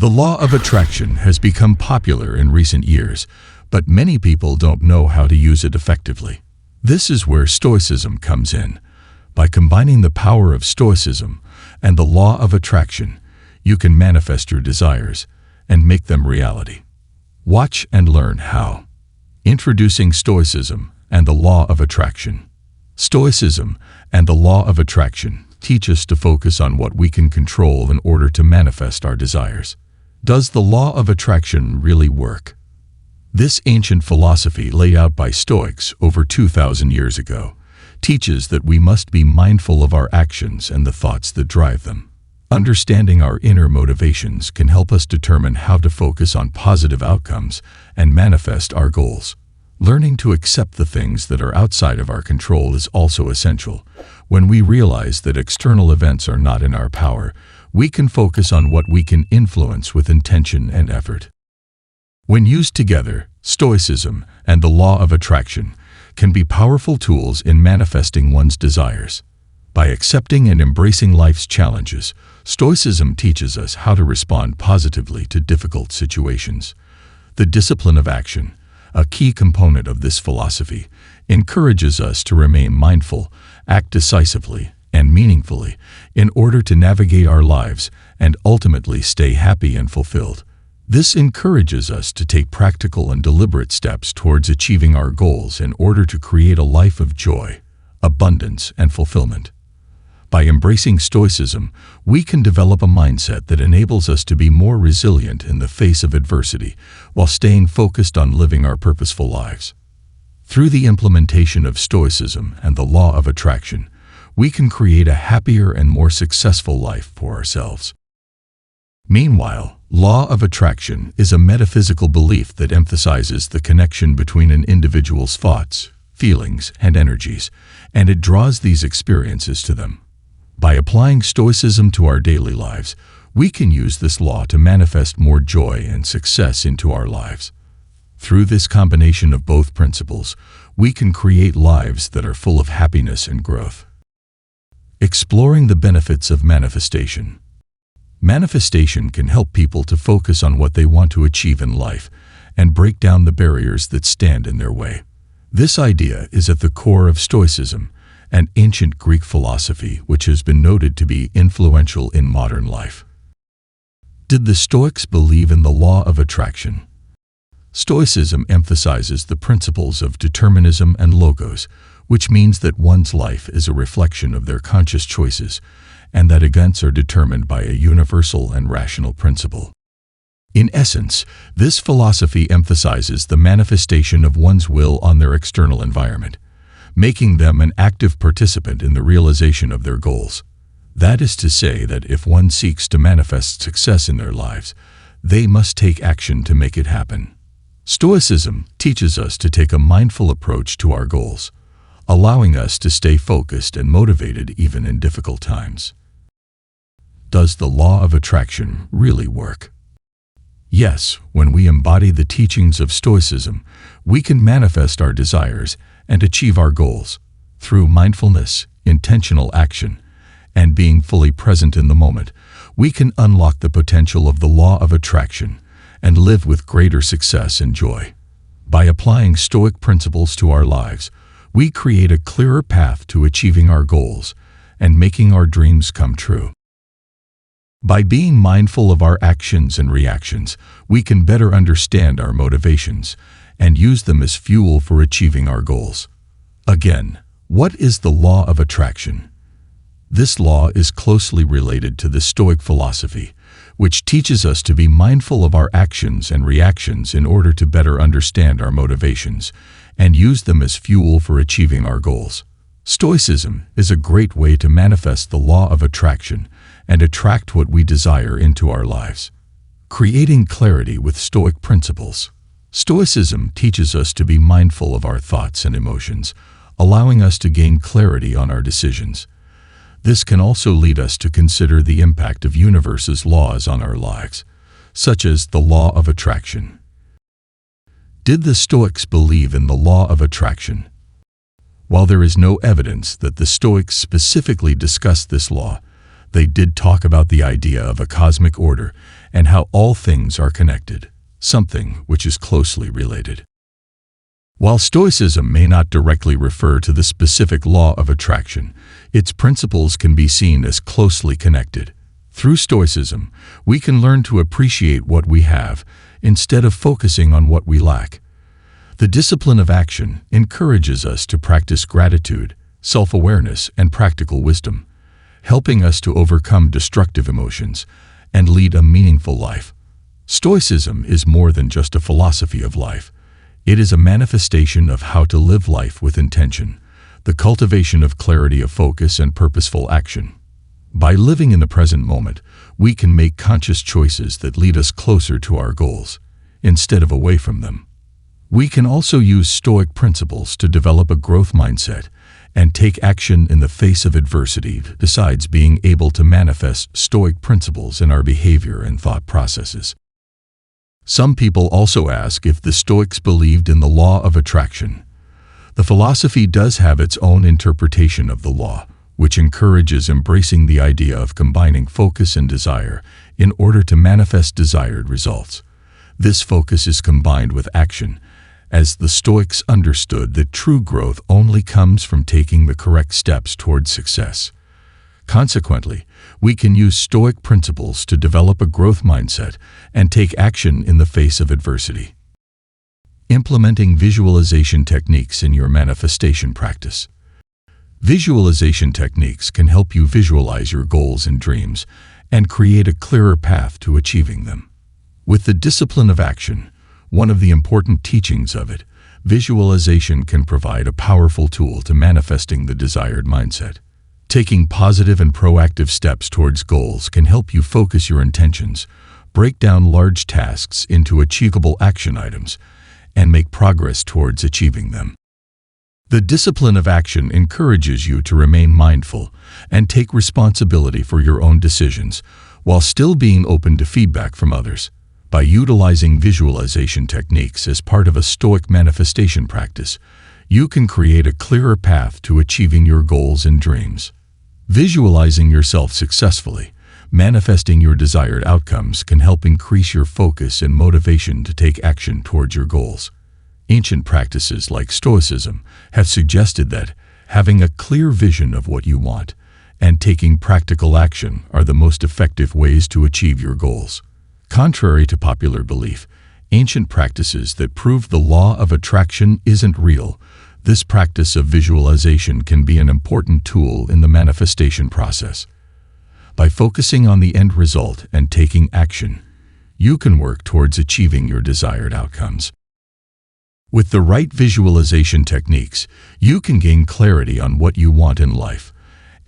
The law of attraction has become popular in recent years, but many people don't know how to use it effectively. This is where Stoicism comes in. By combining the power of Stoicism and the law of attraction, you can manifest your desires and make them reality. Watch and learn how. Introducing Stoicism and the law of attraction. Stoicism and the law of attraction teach us to focus on what we can control in order to manifest our desires. Does the law of attraction really work? This ancient philosophy laid out by Stoics over 2,000 years ago teaches that we must be mindful of our actions and the thoughts that drive them. Understanding our inner motivations can help us determine how to focus on positive outcomes and manifest our goals. Learning to accept the things that are outside of our control is also essential. When we realize that external events are not in our power, we can focus on what we can influence with intention and effort. When used together, Stoicism and the law of attraction can be powerful tools in manifesting one's desires. By accepting and embracing life's challenges, Stoicism teaches us how to respond positively to difficult situations. The discipline of action, a key component of this philosophy, encourages us to remain mindful, act decisively, and meaningfully in order to navigate our lives and ultimately stay happy and fulfilled. This encourages us to take practical and deliberate steps towards achieving our goals in order to create a life of joy, abundance, and fulfillment. By embracing Stoicism, we can develop a mindset that enables us to be more resilient in the face of adversity while staying focused on living our purposeful lives. Through the implementation of Stoicism and the law of attraction, we can create a happier and more successful life for ourselves. Meanwhile, law of attraction is a metaphysical belief that emphasizes the connection between an individual's thoughts, feelings, and energies, and it draws these experiences to them. By applying Stoicism to our daily lives, we can use this law to manifest more joy and success into our lives. Through this combination of both principles, we can create lives that are full of happiness and growth. Exploring the benefits of manifestation. Manifestation can help people to focus on what they want to achieve in life and break down the barriers that stand in their way. This idea is at the core of Stoicism, an ancient Greek philosophy which has been noted to be influential in modern life. Did the Stoics believe in the law of attraction? Stoicism emphasizes the principles of determinism and logos, which means that one's life is a reflection of their conscious choices, and that events are determined by a universal and rational principle. In essence, this philosophy emphasizes the manifestation of one's will on their external environment, making them an active participant in the realization of their goals. That is to say that if one seeks to manifest success in their lives, they must take action to make it happen. Stoicism teaches us to take a mindful approach to our goals, allowing us to stay focused and motivated even in difficult times. Does the law of attraction really work? Yes, when we embody the teachings of Stoicism, we can manifest our desires and achieve our goals. Through mindfulness, intentional action, and being fully present in the moment, we can unlock the potential of the law of attraction and live with greater success and joy. By applying Stoic principles to our lives, we create a clearer path to achieving our goals and making our dreams come true. By being mindful of our actions and reactions, we can better understand our motivations and use them as fuel for achieving our goals. Again, what is the law of attraction? This law is closely related to the Stoic philosophy, which teaches us to be mindful of our actions and reactions in order to better understand our motivations and use them as fuel for achieving our goals. Stoicism is a great way to manifest the law of attraction and attract what we desire into our lives. Creating clarity with Stoic principles. Stoicism teaches us to be mindful of our thoughts and emotions, allowing us to gain clarity on our decisions. This can also lead us to consider the impact of universe's laws on our lives, such as the law of attraction. Did the Stoics believe in the law of attraction? While there is no evidence that the Stoics specifically discussed this law, they did talk about the idea of a cosmic order and how all things are connected, something which is closely related. While Stoicism may not directly refer to the specific law of attraction, its principles can be seen as closely connected. Through Stoicism, we can learn to appreciate what we have instead of focusing on what we lack. The discipline of action encourages us to practice gratitude, self-awareness, and practical wisdom, helping us to overcome destructive emotions and lead a meaningful life. Stoicism is more than just a philosophy of life. It is a manifestation of how to live life with intention, the cultivation of clarity of focus and purposeful action. By living in the present moment, we can make conscious choices that lead us closer to our goals, instead of away from them. We can also use Stoic principles to develop a growth mindset and take action in the face of adversity, besides being able to manifest Stoic principles in our behavior and thought processes. Some people also ask if the Stoics believed in the law of attraction. The philosophy does have its own interpretation of the law, which encourages embracing the idea of combining focus and desire in order to manifest desired results. This focus is combined with action, as the Stoics understood that true growth only comes from taking the correct steps towards success. Consequently, we can use Stoic principles to develop a growth mindset and take action in the face of adversity. Implementing visualization techniques in your manifestation practice. Visualization techniques can help you visualize your goals and dreams and create a clearer path to achieving them. With the discipline of action, one of the important teachings of it, visualization can provide a powerful tool to manifesting the desired mindset. Taking positive and proactive steps towards goals can help you focus your intentions, break down large tasks into achievable action items, and make progress towards achieving them. The discipline of action encourages you to remain mindful and take responsibility for your own decisions, while still being open to feedback from others. By utilizing visualization techniques as part of a Stoic manifestation practice, you can create a clearer path to achieving your goals and dreams. Visualizing yourself successfully, manifesting your desired outcomes can help increase your focus and motivation to take action towards your goals. Ancient practices like Stoicism have suggested that having a clear vision of what you want and taking practical action are the most effective ways to achieve your goals. Contrary to popular belief, ancient practices that prove the law of attraction isn't real, this practice of visualization can be an important tool in the manifestation process. By focusing on the end result and taking action, you can work towards achieving your desired outcomes. With the right visualization techniques, you can gain clarity on what you want in life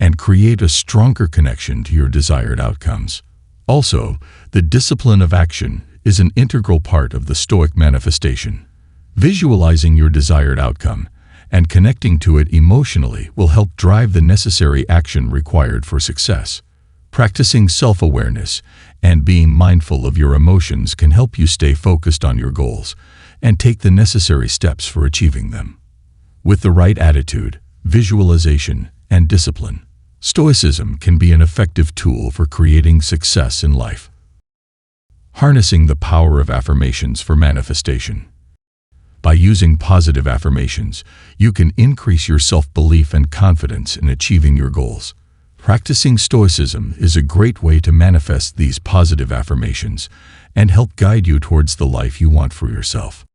and create a stronger connection to your desired outcomes. Also, the discipline of action is an integral part of the Stoic manifestation. Visualizing your desired outcome and connecting to it emotionally will help drive the necessary action required for success. Practicing self-awareness and being mindful of your emotions can help you stay focused on your goals and take the necessary steps for achieving them. With the right attitude, visualization, and discipline, Stoicism can be an effective tool for creating success in life. Harnessing the power of affirmations for manifestation. By using positive affirmations, you can increase your self-belief and confidence in achieving your goals. Practicing Stoicism is a great way to manifest these positive affirmations and help guide you towards the life you want for yourself.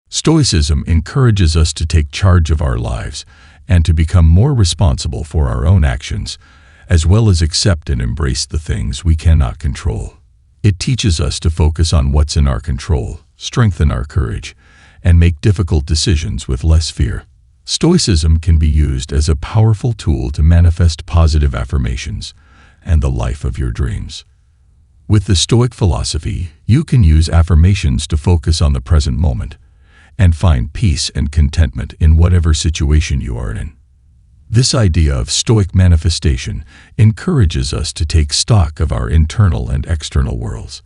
Stoicism encourages us to take charge of our lives and to become more responsible for our own actions, as well as accept and embrace the things we cannot control. It teaches us to focus on what's in our control, strengthen our courage, and make difficult decisions with less fear. Stoicism can be used as a powerful tool to manifest positive affirmations and the life of your dreams. With the Stoic philosophy, you can use affirmations to focus on the present moment and find peace and contentment in whatever situation you are in. This idea of Stoic manifestation encourages us to take stock of our internal and external worlds.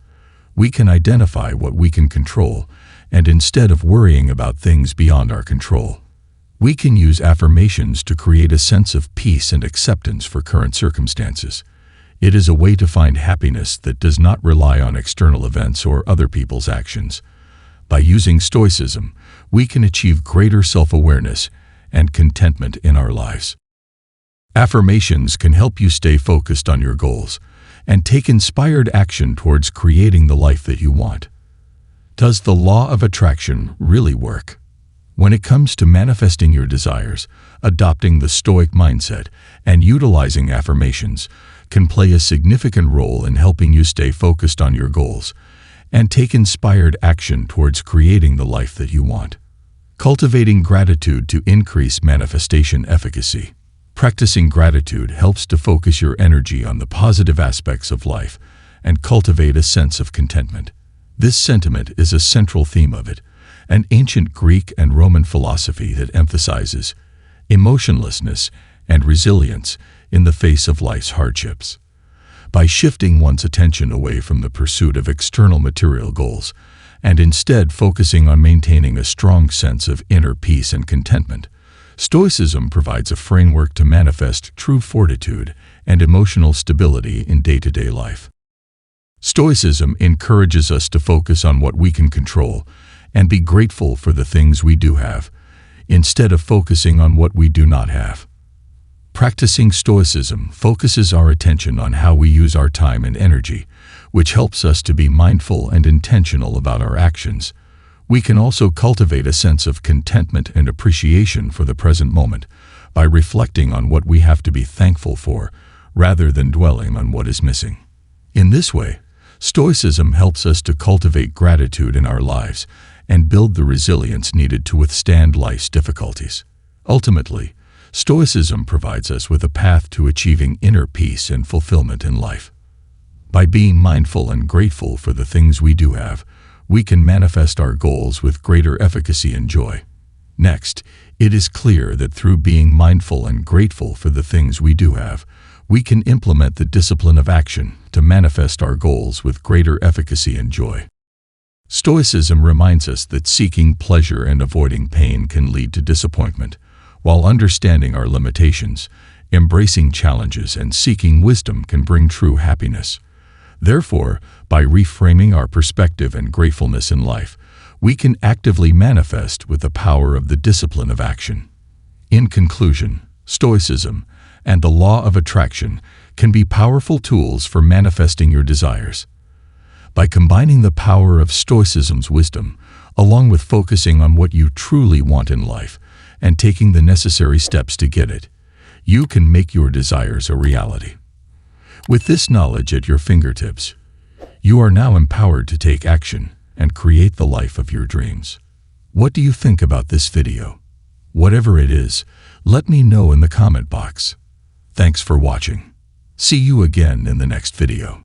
We can identify what we can control, and instead of worrying about things beyond our control, we can use affirmations to create a sense of peace and acceptance for current circumstances. It is a way to find happiness that does not rely on external events or other people's actions. By using Stoicism, we can achieve greater self-awareness and contentment in our lives. Affirmations can help you stay focused on your goals and take inspired action towards creating the life that you want. Does the law of attraction really work? When it comes to manifesting your desires, adopting the Stoic mindset and utilizing affirmations can play a significant role in helping you stay focused on your goals and take inspired action towards creating the life that you want. Cultivating gratitude to increase manifestation efficacy. Practicing gratitude helps to focus your energy on the positive aspects of life and cultivate a sense of contentment. This sentiment is a central theme of it, an ancient Greek and Roman philosophy that emphasizes emotionlessness and resilience in the face of life's hardships. By shifting one's attention away from the pursuit of external material goals and instead focusing on maintaining a strong sense of inner peace and contentment, Stoicism provides a framework to manifest true fortitude and emotional stability in day-to-day life. Stoicism encourages us to focus on what we can control and be grateful for the things we do have, instead of focusing on what we do not have. Practicing Stoicism focuses our attention on how we use our time and energy, which helps us to be mindful and intentional about our actions. We can also cultivate a sense of contentment and appreciation for the present moment by reflecting on what we have to be thankful for, rather than dwelling on what is missing. In this way, Stoicism helps us to cultivate gratitude in our lives and build the resilience needed to withstand life's difficulties. Ultimately, Stoicism provides us with a path to achieving inner peace and fulfillment in life. By being mindful and grateful for the things we do have, we can manifest our goals with greater efficacy and joy. Next, it is clear that through being mindful and grateful for the things we do have, we can implement the discipline of action to manifest our goals with greater efficacy and joy. Stoicism reminds us that seeking pleasure and avoiding pain can lead to disappointment, while understanding our limitations, embracing challenges, and seeking wisdom can bring true happiness. Therefore, by reframing our perspective and gratefulness in life, we can actively manifest with the power of the discipline of action. In conclusion, Stoicism and the law of attraction can be powerful tools for manifesting your desires. By combining the power of Stoicism's wisdom, along with focusing on what you truly want in life and taking the necessary steps to get it, you can make your desires a reality. With this knowledge at your fingertips, you are now empowered to take action and create the life of your dreams. What do you think about this video? Whatever it is, let me know in the comment box. Thanks for watching. See you again in the next video.